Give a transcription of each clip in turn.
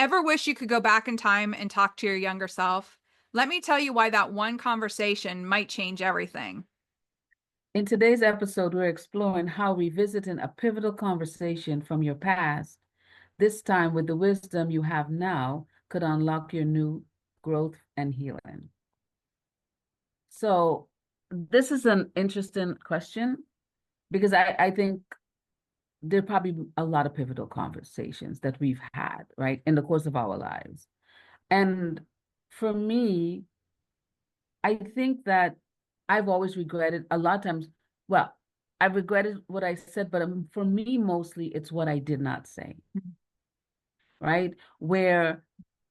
Ever wish you could go back in time and talk to your younger self? Let me tell you why that one conversation might change everything. In today's episode, we're exploring how revisiting a pivotal conversation from your past, this time with the wisdom you have now, could unlock your new growth and healing. So, this is an interesting question because I think there are probably a lot of pivotal conversations that we've had, right, in the course of our lives. And for me, I think that I've always regretted a lot of times. Well, I've regretted what I said, but for me, mostly it's what I did not say, right? Where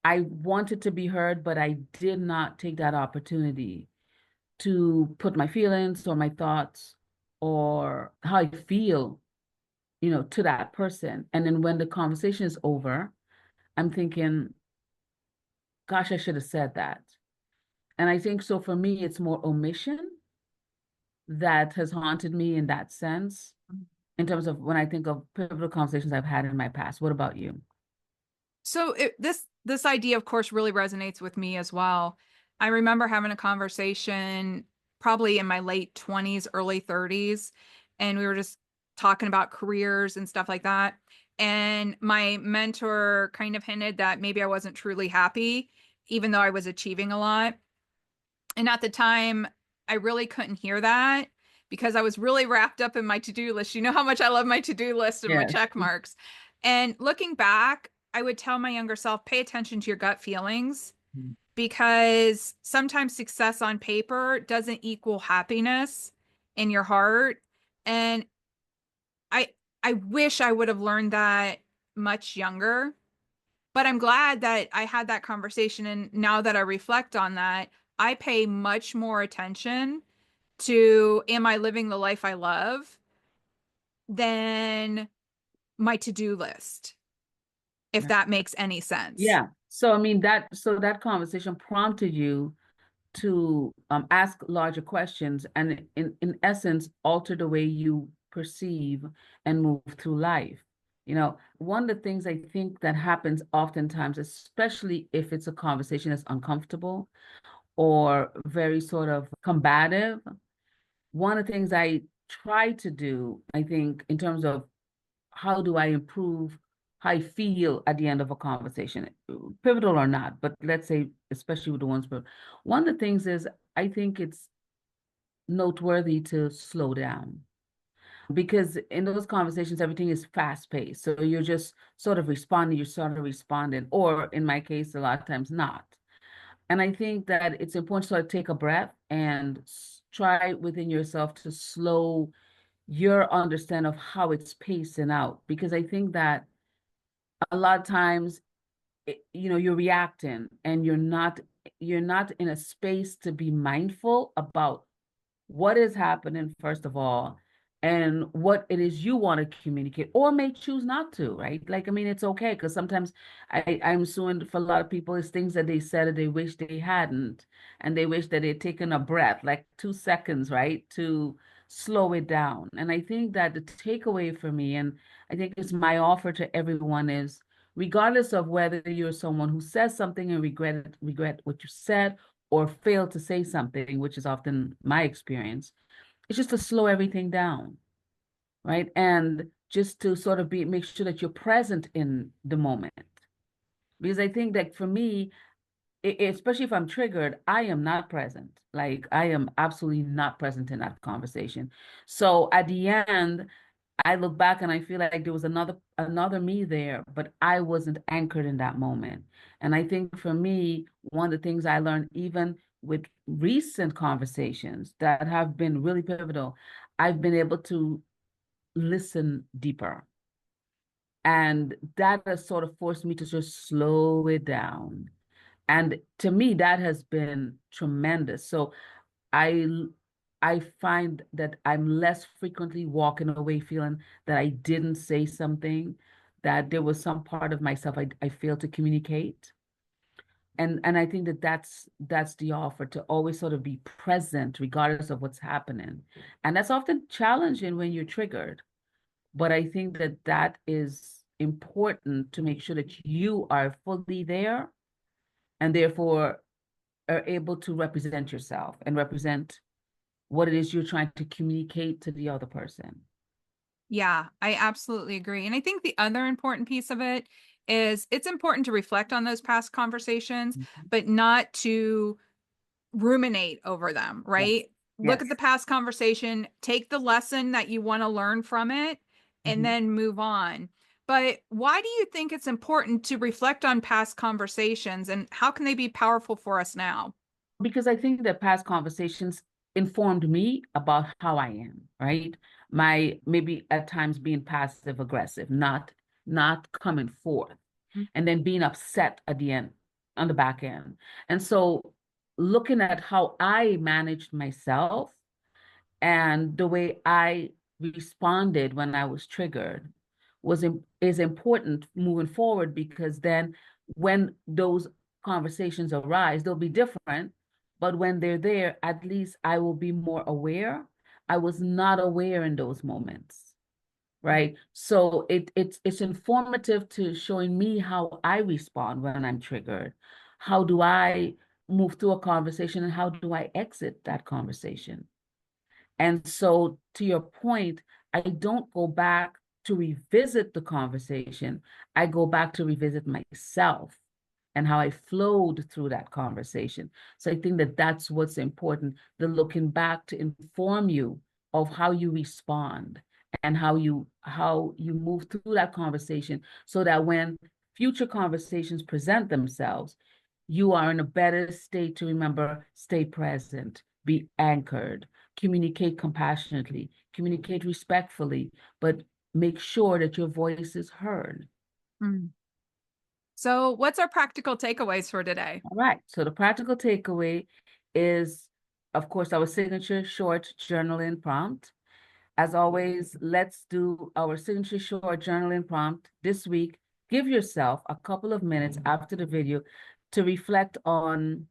I wanted to be heard, but I did not take that opportunity to put my feelings or my thoughts or how I feel, to that person. And then when the conversation is over, I'm thinking, gosh, I should have said that. And I think so for me, it's more omission that has haunted me in that sense, in terms of when I think of pivotal conversations I've had in my past. What about you? So this idea, of course, really resonates with me as well. I remember having a conversation probably in my late 20s, early 30s, and we were just talking about careers and stuff like that. And my mentor kind of hinted that maybe I wasn't truly happy, even though I was achieving a lot. And at the time, I really couldn't hear that because I was really wrapped up in my to-do list. You know how much I love my to-do list and my Yes. check marks. And looking back, I would tell my younger self, pay attention to your gut feelings because sometimes success on paper doesn't equal happiness in your heart. And I I wish I would have learned that much younger, but I'm glad that I had that conversation. And now that I reflect on that, I pay much more attention to am I living the life I love than my to-do list, if Right. that makes any sense. Yeah. So I mean that conversation prompted you to ask larger questions and in essence alter the way you perceive and move through life. One of the things I think that happens oftentimes, especially if it's a conversation that's uncomfortable or very sort of combative, one of the things I try to do, I think, in terms of how do I improve how I feel at the end of a conversation, pivotal or not, but let's say, especially with the ones, but one of the things is I think it's noteworthy to slow down because in those conversations, everything is fast paced. So you're just sort of responding, you're sort of responding, or in my case, a lot of times not. And I think that it's important to sort of take a breath and try within yourself to slow your understanding of how it's pacing out. Because I think that a lot of times, you're reacting and you're not in a space to be mindful about what is happening, first of all, and what it is you want to communicate or may choose not to, right? Like, I mean, it's okay because sometimes I'm assuming for a lot of people, it's things that they said that they wish they hadn't, and they wish that they'd taken a breath, like 2 seconds, right, to slow it down. And I think that the takeaway for me, and I think it's my offer to everyone, is regardless of whether you're someone who says something and regret what you said or fail to say something, which is often my experience, it's just to slow everything down, right? And just to sort of make sure that you're present in the moment. Because I think that for me, especially if I'm triggered, I am not present. Like I am absolutely not present in that conversation. So at the end, I look back and I feel like there was another me there, but I wasn't anchored in that moment. And I think for me, one of the things I learned even with recent conversations that have been really pivotal, I've been able to listen deeper. And that has sort of forced me to just slow it down. And to me, that has been tremendous. So I I find that I'm less frequently walking away feeling that I didn't say something, that there was some part of myself I failed to communicate. And I think that that's the offer, to always sort of be present regardless of what's happening. And that's often challenging when you're triggered. But I think that that is important to make sure that you are fully there and therefore are able to represent yourself and represent what it is you're trying to communicate to the other person. Yeah, I absolutely agree. And I think the other important piece of it is it's important to reflect on those past conversations, Mhm. but not to ruminate over them, Yes. right? Look at Yes. the past conversation, take the lesson that you want to learn from it, and Mhm. then move on. But why do you think it's important to reflect on past conversations and how can they be powerful for us now? Because I think that past conversations informed me about how I am, right? My maybe at times being passive aggressive, not coming forth, and then being upset at the end on the back end. And so looking at how I managed myself and the way I responded when I was triggered is important moving forward because then when those conversations arise, they'll be different, but when they're there, at least I will be more aware. I was not aware in those moments, right? So it's informative to showing me how I respond when I'm triggered. How do I move through a conversation and how do I exit that conversation? And so, to your point, I don't go back to revisit the conversation. I go back to revisit myself and how I flowed through that conversation. So, I think that that's what's important, the looking back to inform you of how you respond and how you move through that conversation so that when future conversations present themselves, you are in a better state to remember, stay present, be anchored, communicate compassionately, communicate respectfully, but make sure that your voice is heard. Mm. So, what's our practical takeaways for today? All right. So the practical takeaway is, of course, our signature short journaling prompt. As always, let's do our signature short journaling prompt this week. Give yourself a couple of minutes after the video to reflect on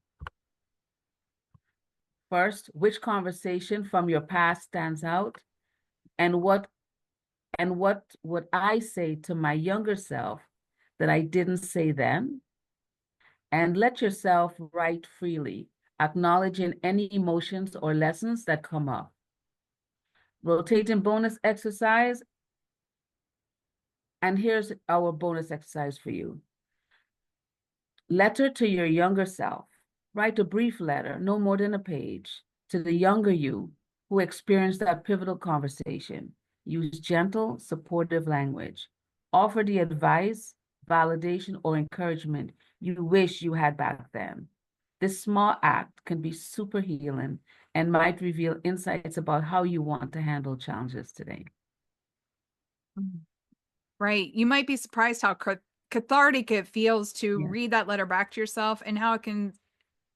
first, which conversation from your past stands out, and what would I say to my younger self that I didn't say then? And let yourself write freely, acknowledging any emotions or lessons that come up. Rotating bonus exercise. And here's our bonus exercise for you. Letter to your younger self. Write a brief letter, no more than a page, to the younger you who experienced that pivotal conversation. Use gentle, supportive language. Offer the advice, validation, or encouragement you wish you had back then. This small act can be super healing and might reveal insights about how you want to handle challenges today. Mm. Right. You might be surprised how cathartic it feels to Yeah. read that letter back to yourself and how it can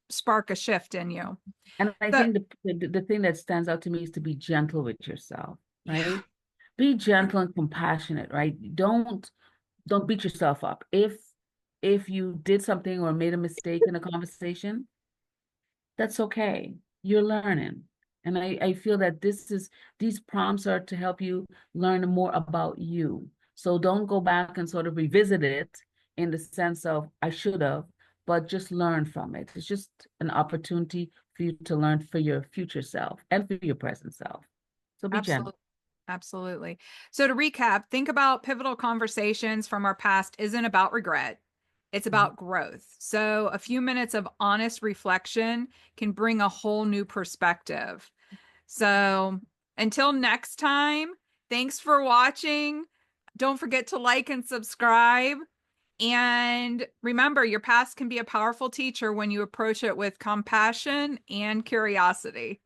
spark a shift in you. And I So, think the thing that stands out to me is to be gentle with yourself, yeah. right? Be gentle and compassionate, right? Don't beat yourself up. If you did something or made a mistake in a conversation, that's okay. You're learning. And I feel that these prompts are to help you learn more about you. So don't go back and sort of revisit it in the sense of I should have, but just learn from it. It's just an opportunity for you to learn for your future self and for your present self. So be gentle. Absolutely. Absolutely. So to recap, think about pivotal conversations from our past isn't about regret. It's Mhm. about growth. So a few minutes of honest reflection can bring a whole new perspective. So until next time, thanks for watching. Don't forget to like and subscribe. And remember, your past can be a powerful teacher when you approach it with compassion and curiosity.